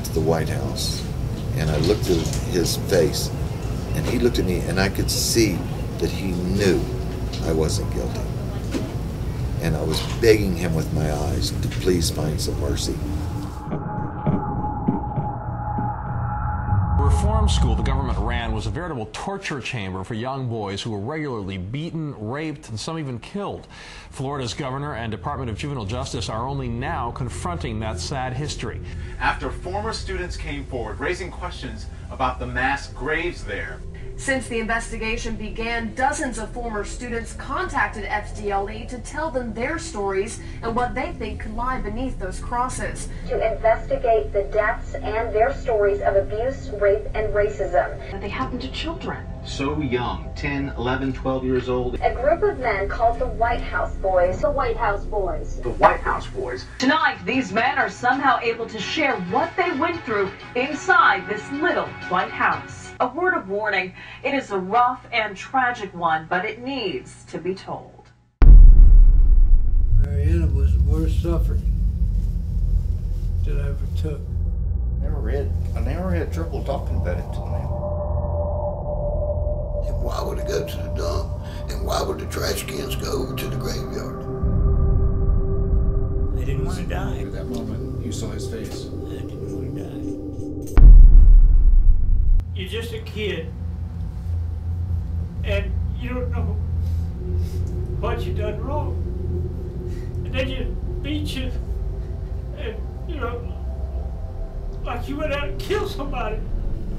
to the White House, and I looked at his face, and he looked at me, and I could see that he knew I wasn't guilty. And I was begging him with my eyes to please find some mercy. The reform school the government ran was a veritable torture chamber for young boys who were regularly beaten, raped, and some even killed. Florida's governor and Department of Juvenile Justice are only now confronting that sad history. After former students came forward, raising questions about the mass graves there. Since the investigation began, dozens of former students contacted FDLE to tell them their stories and what they think could lie beneath those crosses. To investigate the deaths and their stories of abuse, rape, and racism. That they happen to children. So young, 10, 11, 12 years old. A group of men called the White House Boys. The White House Boys. The White House Boys. Tonight, these men are somehow able to share what they went through inside this little White House. A word of warning, it is a rough and tragic one, but it needs to be told. Mariana was the worst suffering that I ever took. I never had trouble talking about it to them. And why would it go to the dump? And why would the trash cans go over to the graveyard? I didn't want to die. At that moment, you saw his face. I didn't want to die. You're just a kid, and you don't know what you done wrong. And then you beat you, and you know, like you went out and killed somebody.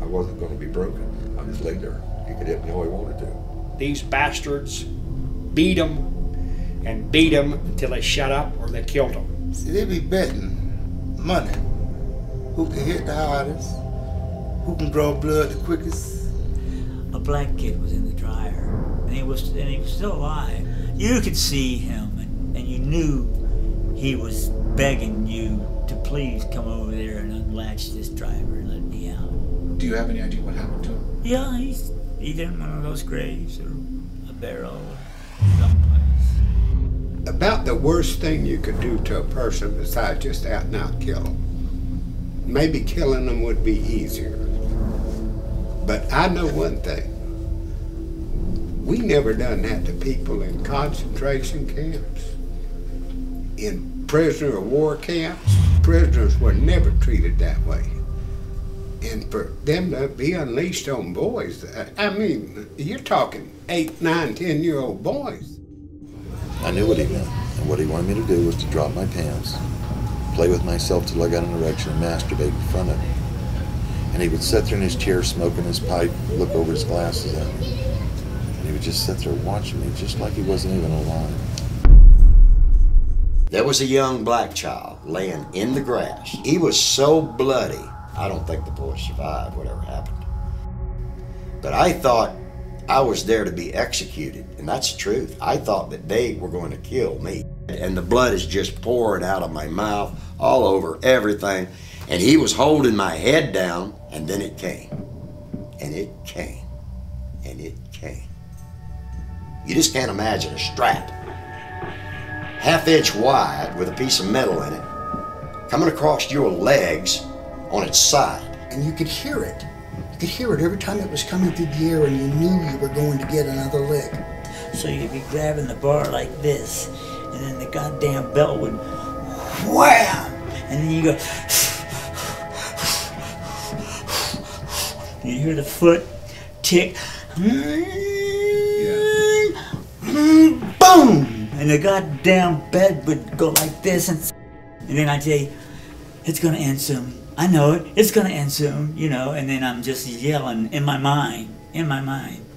I wasn't going to be broken. I just laid there. He could hit me how he wanted to. These bastards beat them until they shut up or they killed them. See, they be betting money. Who can hit the hardest? Who can draw blood the quickest? A black kid was in the dryer, and he was still alive. You could see him, and you knew he was begging you to please come over there and unlatch this driver and let me out. Do you have any idea what happened to him? Yeah, he's either in one of those graves or a barrel or someplace. About the worst thing you could do to a person besides just out and out kill them. Maybe killing them would be easier. But I know one thing. We never done that to people in concentration camps, in prisoner of war camps. Prisoners were never treated that way. And for them to be unleashed on boys, I mean, you're talking 8, 9, 10-year-old boys. I knew what he meant, and what he wanted me to do was to drop my pants, play with myself till I got an erection, and masturbate in front of him. And he would sit there in his chair smoking his pipe, look over his glasses at me. And he would just sit there watching me, just like he wasn't even alive. There was a young black child laying in the grass. He was so bloody, I don't think the boy survived whatever happened. But I thought I was there to be executed, and that's the truth. I thought that they were going to kill me. And the blood is just pouring out of my mouth, all over everything. And he was holding my head down, and then it came. And it came. And it came. You just can't imagine a strap, half-inch wide with a piece of metal in it, coming across your legs on its side. And you could hear it. You could hear it every time it was coming through the air, and you knew you were going to get another lick. So you'd be grabbing the bar like this, and then the goddamn belt would wham! And then you go, you hear the foot tick, boom! And the goddamn bed would go like this, and then I'd say, it's gonna end soon. I know it, it's gonna end soon, you know, and then I'm just yelling in my mind,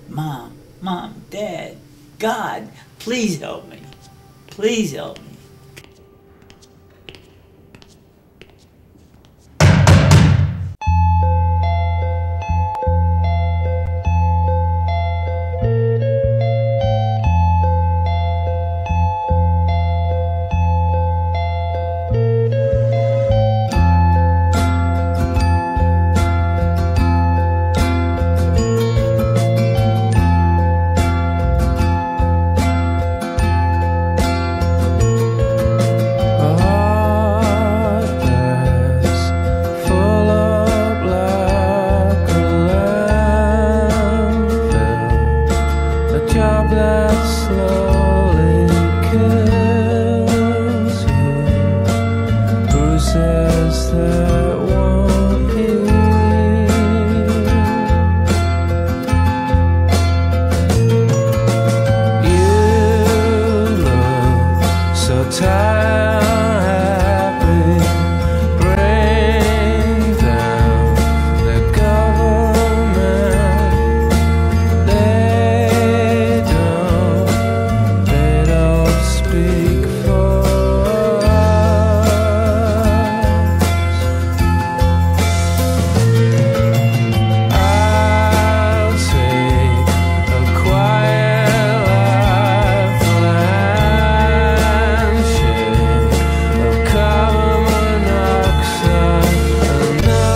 Mom, Dad, God, please help me. Please help me. job that slowly kills you, bruises that won't heal. You look so tired, bring down the government. They don't speak for us. I'll take a quiet life on a handshake of carbon monoxide and no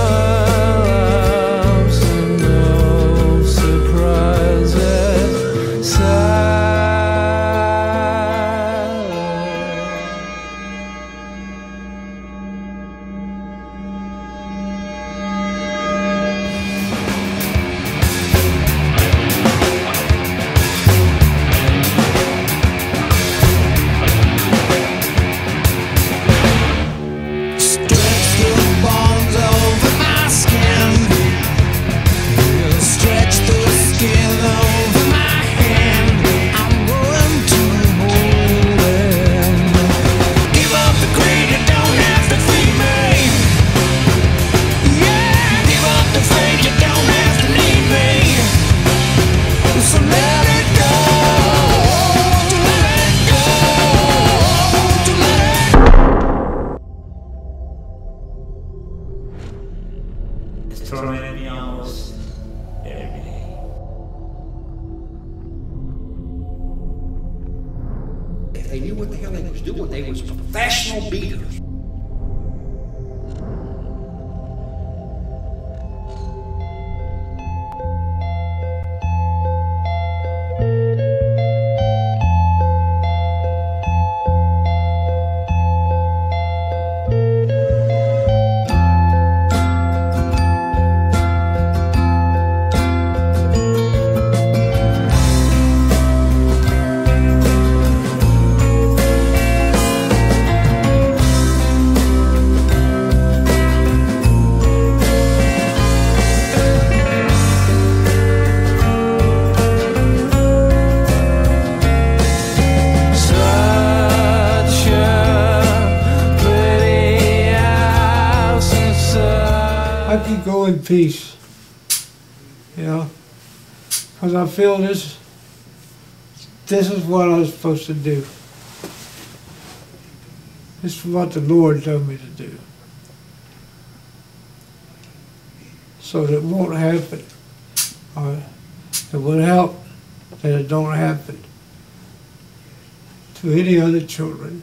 alarms and no surprises. Stretch the bones over my skin. Stretch the skin over my hand. I'm going to hold it. Give up the greed, you don't have to feed me. Yeah, give up the faith, you don't have to need me. So let it go. To let it go. To let it It's tormenting me almost every day. If they knew what the hell they was doing, they was professional beaters. Such a pretty house inside. I can go in peace, you know, because I feel this is what I was supposed to do. This is what the Lord told me to do. So that it won't happen, or it would help that it don't happen to any other children.